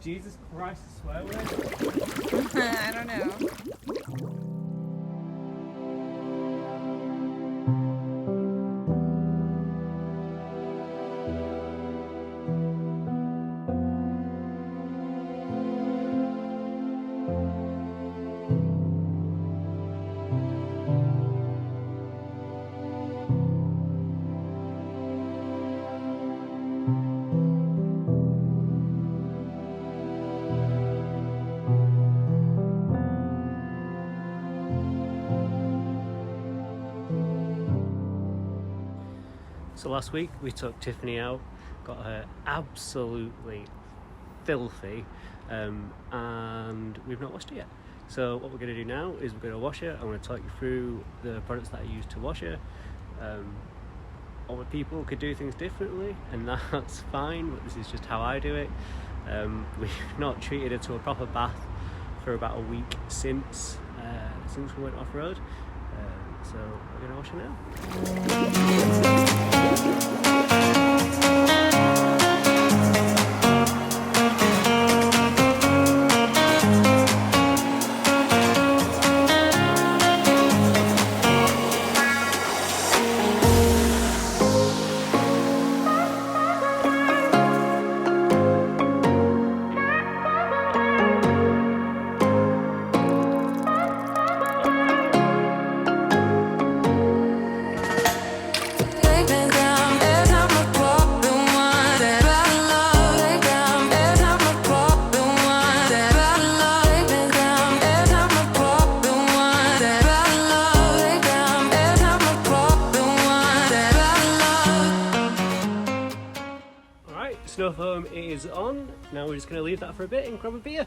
Jesus Christ a swear word? I don't know. So last week we took Tiffany out, got her absolutely filthy, and we've not washed her yet. So what we're going to do now is we're going to wash her. I'm going to talk you through the products that I use to wash her. Other people could do things differently, and that's fine, but this is just how I do it. We've not treated her to a proper bath for about a week since we went off-road. So we're going to wash her now. Snow foam is on. Now we're just going to leave that for a bit and grab a beer.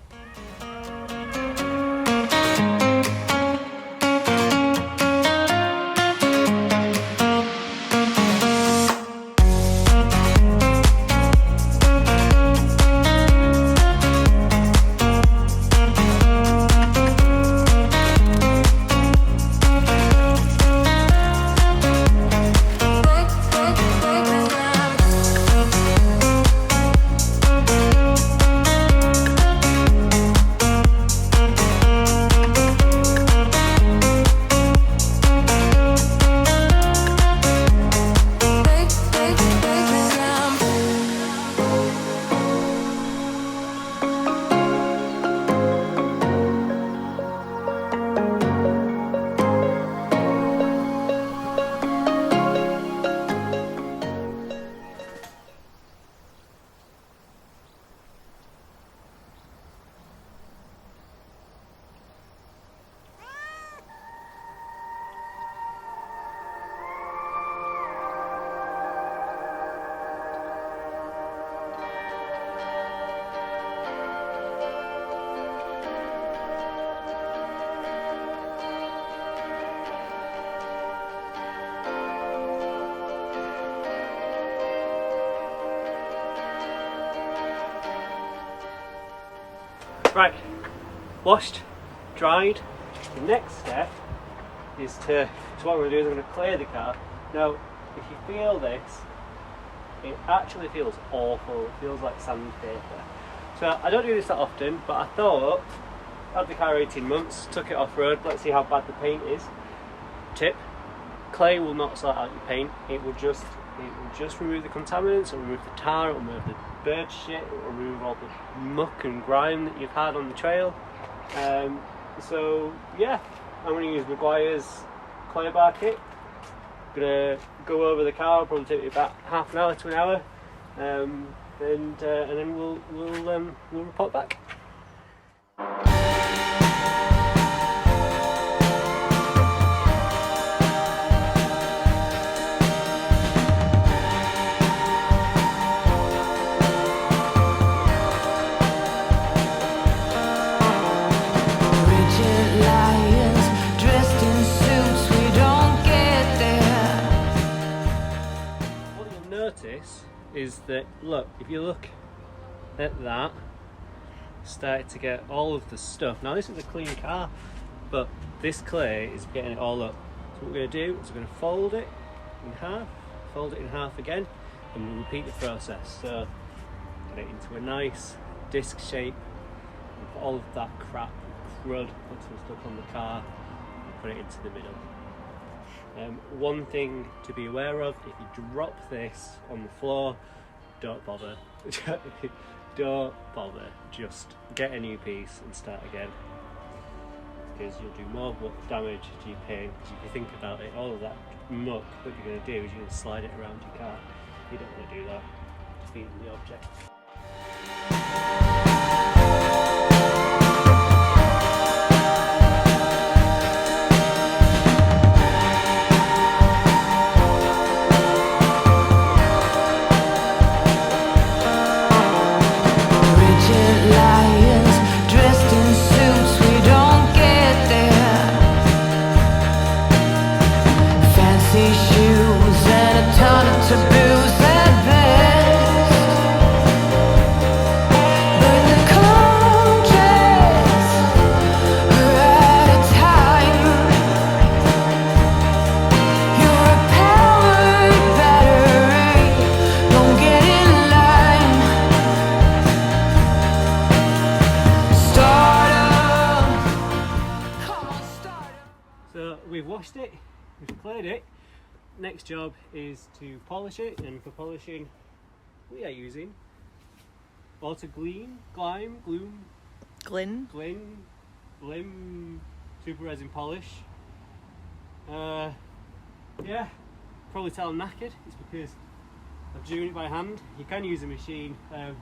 Right, washed, dried. The next step is so what I'm going to do is I'm going to clear the car. Now, if you feel this, it actually feels awful. It feels like sandpaper. So I don't do this that often, but I thought, I had the car 18 months, took it off road, let's see how bad the paint is. Tip, clay will not sort out your paint. It will just remove the contaminants, it will remove the tar, it will remove the bird shit, it will remove all the muck and grime that you've had on the trail. So yeah, I'm going to use Maguire's clay bar kit. I'm going to go over the car, probably take me about half an hour to an hour, and then we'll report back. Is that, look, if you look at that, started to get all of the stuff. Now this is a clean car, but this clay is getting it all up. So what we're going to do is we're going to fold it in half again, and we'll repeat the process. So get it into a nice disc shape, and put all of that crap, crud, that's stuck on the car, and put it into the middle. One thing to be aware of, if you drop this on the floor, don't bother. Don't bother, just get a new piece and start again, because you'll do more damage to your paint. Because if you think about it, all of that muck that you're going to do is you're going to slide it around your car. You don't want to do that, defeating the object. So we've washed it, we've cleared it. Next job is to polish it, and for polishing we are using Water Glim Super Resin Polish. Yeah, probably tell I'm knackered. It's because I'm doing it by hand. You can use a machine, and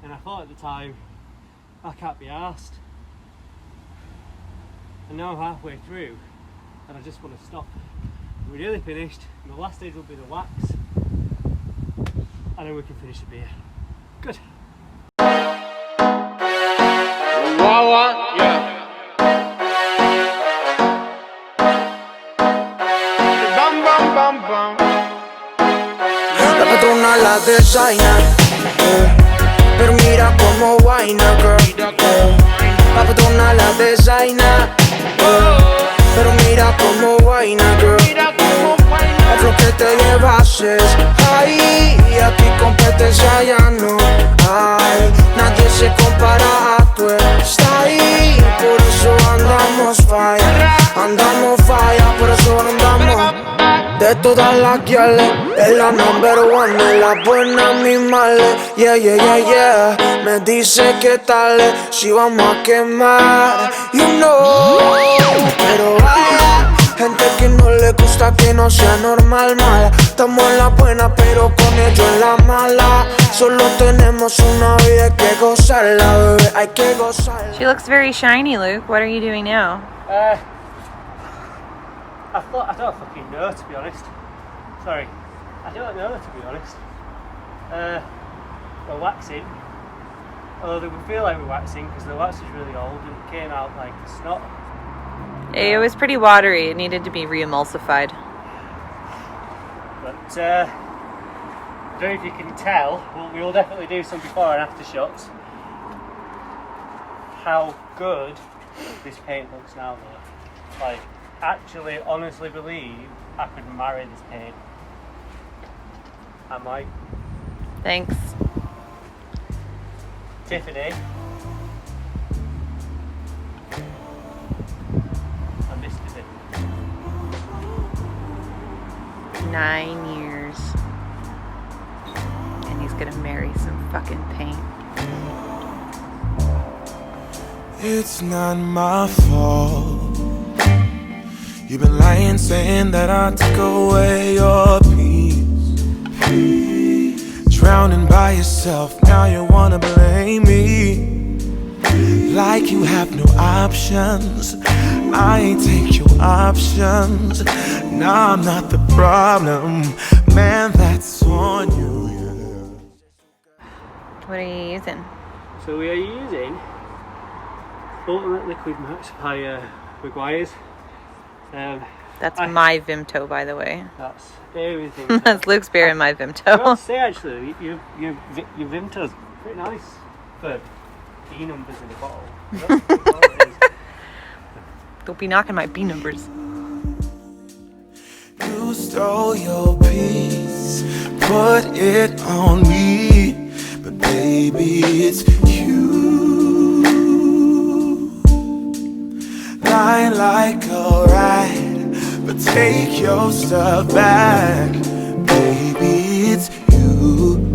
I thought at the time, I can't be arsed. And now I'm halfway through, and I just want to stop. We're nearly finished, and the last stage will be the wax, and then we can finish the beer. Good. Yeah. Bam, bam, bam, bam. La patrona la designa, pero mira como vaina, girl. La patrona la designa, pero mira como vaina, girl. El flow que te llevases, ay, aquí competencia ya no hay. Nadie se compara a tu style, por eso andamos falla, por eso andamos. De todas las guiales, es la number one, es la buena, mi male. Yeah, yeah, yeah, yeah. Me dice que tal, si vamos a quemar, you know. Pero vaya, gente que no le gusta que no sea normal, mala. Estamos en la buena, pero con ellos en la mala. Solo tenemos una vida que gozarla, bebé, hay que gozarla. She looks very shiny, Luke. What are you doing now? I don't fucking know, to be honest. Sorry, I don't know, to be honest. We're waxing, although we feel like we're waxing because the wax is really old and it came out like snot. It was pretty watery. It needed to be re-emulsified. But I don't know if you can tell, we'll definitely do some before and after shots, how good this paint looks now though. Like, actually honestly believe I could marry this paint. I might. Thanks. Tiffany, I missed a bit. 9 years. And he's gonna marry some fucking paint. It's not my fault. You've been lying, saying that I took away your peace. Drowning by yourself, now you wanna blame me. Like you have no options. I ain't take your options. Now I'm not the problem, man, that's on you, yeah. What are you using? So we are using Ultimate Liquid Max by Maguire's. That's my Vimto, by the way. That's everything. That's Luke's beer and my I must Vimto. say, actually, your Vimto's pretty nice for B numbers in a bottle. Don't be knocking my B numbers. You stole your peace, put it on me. but baby, it's you. Lying like a ride, but take your stuff back. Baby, it's you.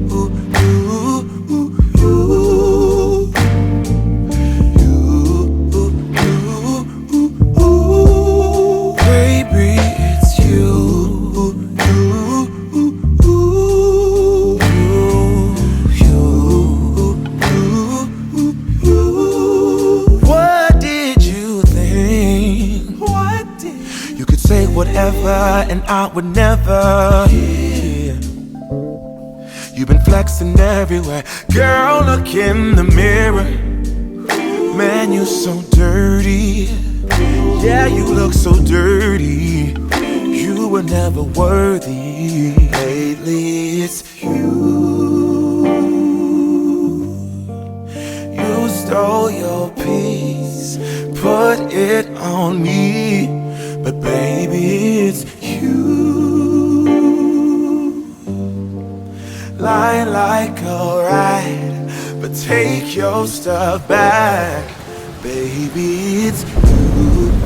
And I would never. Yeah. You've been flexing everywhere. Girl, look in the mirror. Man, you're so dirty. Yeah, you look so dirty. You were never worthy. Lately, it's you. You stole your piece, put it on me. But baby, it's you. Lying like a ride, but take your stuff back. Baby, it's you.